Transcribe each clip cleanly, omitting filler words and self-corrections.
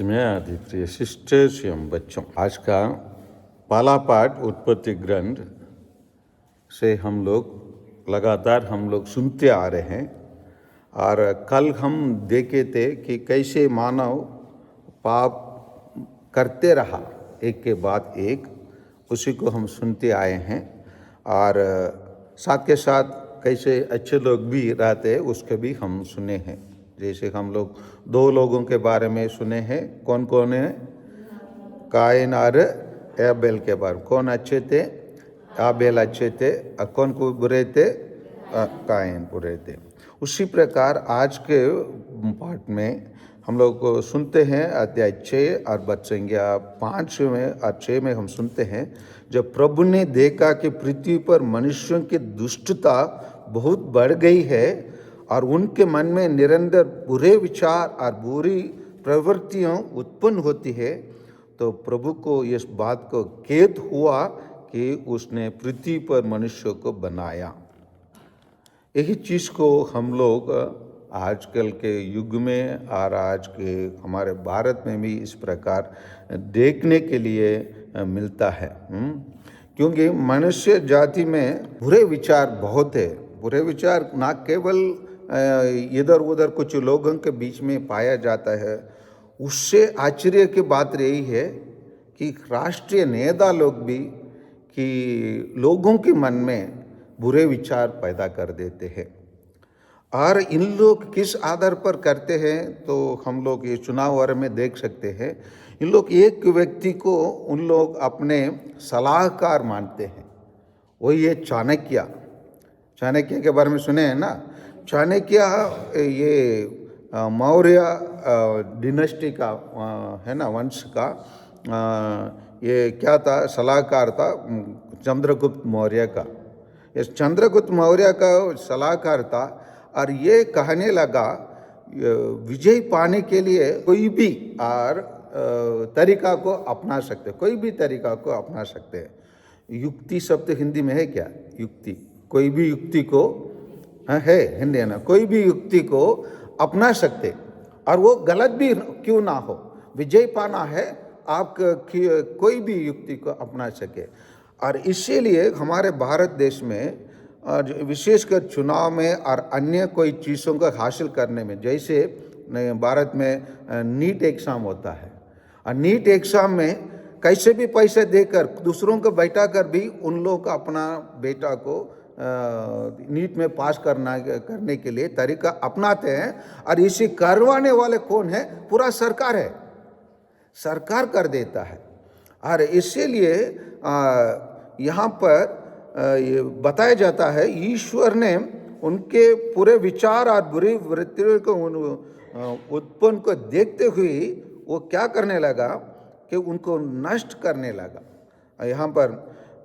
में आदि प्रिय सिस्टर्स एवं बच्चों, आज का पहला पाठ उत्पत्ति ग्रंथ से हम लोग सुनते आ रहे हैं। और कल हम देखे थे कि कैसे मानव पाप करते रहा एक के बाद एक, उसी को हम सुनते आए हैं। और साथ के साथ कैसे अच्छे लोग भी रहते हैं उसके भी हम सुने हैं। जैसे हम लोग दो लोगों के बारे में सुने हैं। कौन कौन है? कायन और एबेल के बारे में। कौन अच्छे थे? आबेल अच्छे थे। और कौन को बुरे थे? कायन बुरे थे। उसी प्रकार आज के पाठ में हम लोग को सुनते हैं अध्याय 6 और बचेंगे 5 में और 6 में हम सुनते हैं, जब प्रभु ने देखा कि पृथ्वी पर मनुष्यों की दुष्टता बहुत बढ़ गई है और उनके मन में निरंतर बुरे विचार और बुरी प्रवृत्तियां उत्पन्न होती है, तो प्रभु को इस बात को खेद हुआ कि उसने पृथ्वी पर मनुष्यों को बनाया। यही चीज़ को हम लोग आजकल के युग में और आज के हमारे भारत में भी इस प्रकार देखने के लिए मिलता है। क्योंकि मनुष्य जाति में बुरे विचार बहुत है। बुरे विचार ना केवल इधर उधर कुछ लोगों के बीच में पाया जाता है, उससे आश्चर्य की बात रही है कि राष्ट्रीय नेता लोग भी कि लोगों के मन में बुरे विचार पैदा कर देते हैं। और इन लोग किस आधार पर करते हैं तो हम लोग ये चुनाव वार में देख सकते हैं। इन लोग एक व्यक्ति को उन लोग अपने सलाहकार मानते हैं, वही है चाणक्य। चाणक्य के बारे में सुने हैं ना? चाणक्य ये मौर्य डिनेस्टी का है ना, वंश का ये क्या था? सलाहकार था चंद्रगुप्त मौर्य का। इस चंद्रगुप्त मौर्य का सलाहकार था और ये कहने लगा विजय पाने के लिए कोई भी और तरीका को अपना सकते, कोई भी तरीका को अपना सकते हैं। युक्ति शब्द हिंदी में है क्या? युक्ति, कोई भी युक्ति को है हिंदी है ना, कोई भी युक्ति को अपना सकते और वो गलत भी क्यों ना हो। विजय पाना है, आप कोई भी युक्ति को अपना सके। और इसीलिए हमारे भारत देश में और विशेषकर चुनाव में और अन्य कोई चीज़ों को हासिल करने में, जैसे भारत में नीट एग्ज़ाम होता है और नीट एग्ज़ाम में कैसे भी पैसे देकर दूसरों को बैठा कर भी उन लोग अपना बेटा को नीट में पास करने के लिए तरीका अपनाते हैं। और इसे करवाने वाले कौन है? पूरा सरकार है, सरकार कर देता है। और इसीलिए यहाँ पर ये बताया जाता है ईश्वर ने उनके पूरे विचार और बुरी वृत्तियों को उत्पन्न को देखते हुए वो क्या करने लगा कि उनको नष्ट करने लगा। यहाँ पर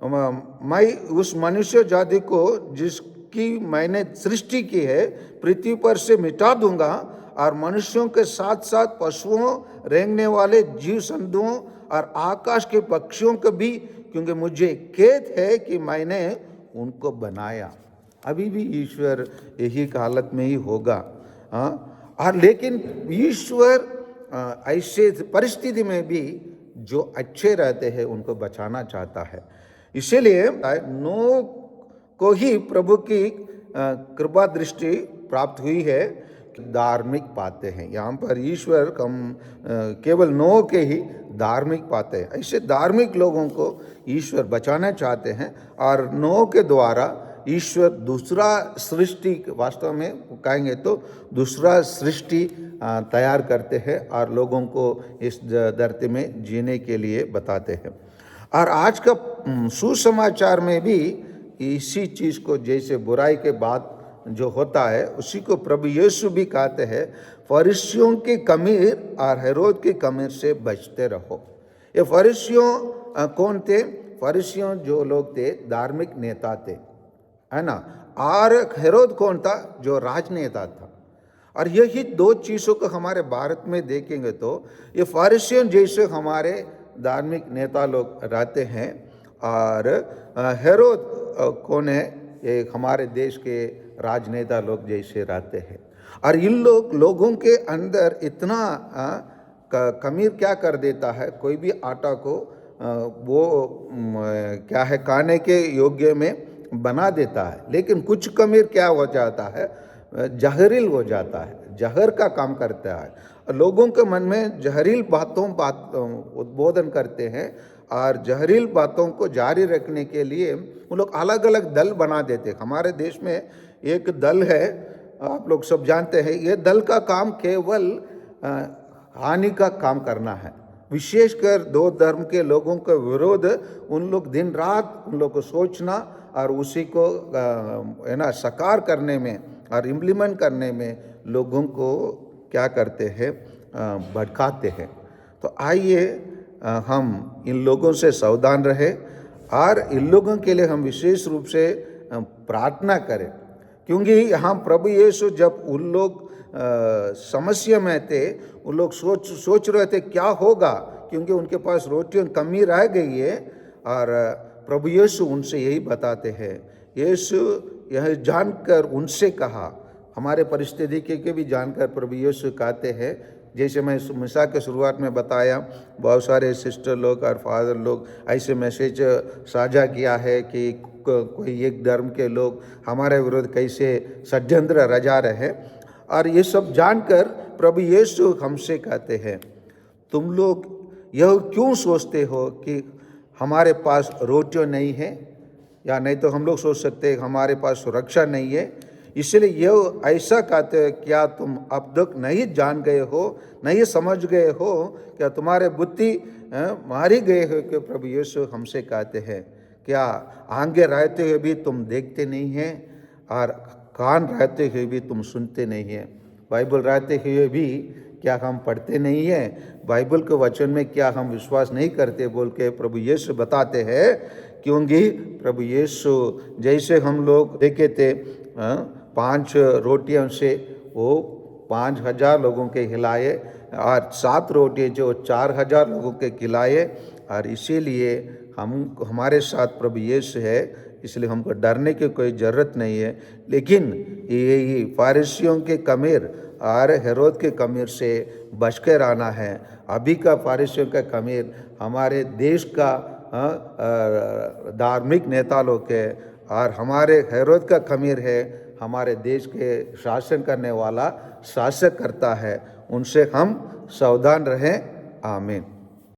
मैं उस मनुष्य जाति को जिसकी मैंने सृष्टि की है पृथ्वी पर से मिटा दूंगा और मनुष्यों के साथ साथ पशुओं, रेंगने वाले जीव जंतुओं और आकाश के पक्षियों को भी, क्योंकि मुझे खेद है कि मैंने उनको बनाया। अभी भी ईश्वर यही हालत में ही होगा। और लेकिन ईश्वर ऐसे परिस्थिति में भी जो अच्छे रहते हैं उनको बचाना चाहता है। इसीलिए नोह को ही प्रभु की कृपा दृष्टि प्राप्त हुई है, धार्मिक पाते हैं। यहाँ पर ईश्वर केवल नोह के ही धार्मिक पाते हैं। ऐसे धार्मिक लोगों को ईश्वर बचाना चाहते हैं और नोह के द्वारा ईश्वर दूसरा सृष्टि, वास्तव में कहेंगे तो दूसरा सृष्टि तैयार करते हैं और लोगों को इस धरती में जीने के लिए बताते हैं। और आज का सुसमाचार में भी इसी चीज़ को, जैसे बुराई के बाद जो होता है उसी को प्रभु यीशु भी कहते हैं, फरीसियों की कमीर और हेरोद की कमीर से बचते रहो। ये फरीसियों कौन थे? फरीसियों जो लोग थे धार्मिक नेता थे, है ना। और हेरोद कौन था? जो राजनेता था। और यही दो चीज़ों को हमारे भारत में देखेंगे तो ये फरीसियों जैसे हमारे धार्मिक नेता लोग रहते हैं और हेरोद कौन है? ये हमारे देश के राजनेता लोग जैसे रहते हैं। और इन लोगों के अंदर इतना खमीर क्या कर देता है, कोई भी आटा को वो क्या है खाने के योग्य में बना देता है, लेकिन कुछ खमीर क्या हो जाता है, जहरील हो जाता है, जहर का काम करता है। और लोगों के मन में जहरील बात उद्बोधन करते हैं, और जहरील बातों को जारी रखने के लिए वो लोग अलग अलग दल बना देते हैं। हमारे देश में एक दल है, आप लोग सब जानते हैं, ये दल का काम केवल हानि का काम करना है। विशेषकर दो धर्म के लोगों का विरोध, उन लोग दिन रात उन लोग को सोचना और उसी को है ना साकार करने में और इम्प्लीमेंट करने में लोगों को क्या करते हैं, भटकाते हैं। तो आइए हम इन लोगों से सावधान रहे और इन लोगों के लिए हम विशेष रूप से प्रार्थना करें, क्योंकि यहाँ प्रभु यीशु जब उन लोग समस्या में थे, उन लोग सोच रहे थे क्या होगा, क्योंकि उनके पास रोटियों कमी रह गई है। और प्रभु यीशु उनसे यही बताते हैं। यीशु यह जानकर उनसे कहा, हमारे परिस्थिति के भी जानकर प्रभु यीशु कहते हैं, जैसे मैं मिसा के शुरुआत में बताया, बहुत सारे सिस्टर लोग और फादर लोग ऐसे मैसेज साझा किया है कि कोई एक धर्म के लोग हमारे विरुद्ध कैसे षड्यंत्र रचा रहे। और ये सब जानकर प्रभु यीशु हमसे कहते हैं, तुम लोग यह क्यों सोचते हो कि हमारे पास रोटियां नहीं है, या नहीं तो हम लोग सोच सकते हैं हमारे पास सुरक्षा नहीं है। इसलिए यह ऐसा कहते हैं, क्या तुम अब तक नहीं जान गए हो, नहीं समझ गए हो, क्या तुम्हारे बुद्धि मारी गए हो? कि प्रभु यीशु हमसे कहते हैं, क्या आगे रहते हुए भी तुम देखते नहीं हैं, और कान रहते हुए भी तुम सुनते नहीं हैं? बाइबल रहते हुए भी क्या हम पढ़ते नहीं हैं? बाइबल के वचन में क्या हम विश्वास नहीं करते? बोल के प्रभु यीशु बताते हैं। क्योंकि प्रभु यीशु जैसे हम लोग देखे थे 5 रोटियों से वो 5,000 लोगों के खिलाए, और 7 रोटियाँ जो 4,000 लोगों के खिलाए। और इसीलिए हमारे साथ प्रभु यीशु है, इसलिए हमको डरने की कोई ज़रूरत नहीं है। लेकिन ये फारिसियों के खमीर और हेरोद के खमीर से बच कर आना है। अभी का फारिसियों का खमीर हमारे देश का धार्मिक नेता लोग है, और हमारे हेरोद का खमीर है हमारे देश के शासन करने वाला शासक करता है। उनसे हम सावधान रहें। आमीन।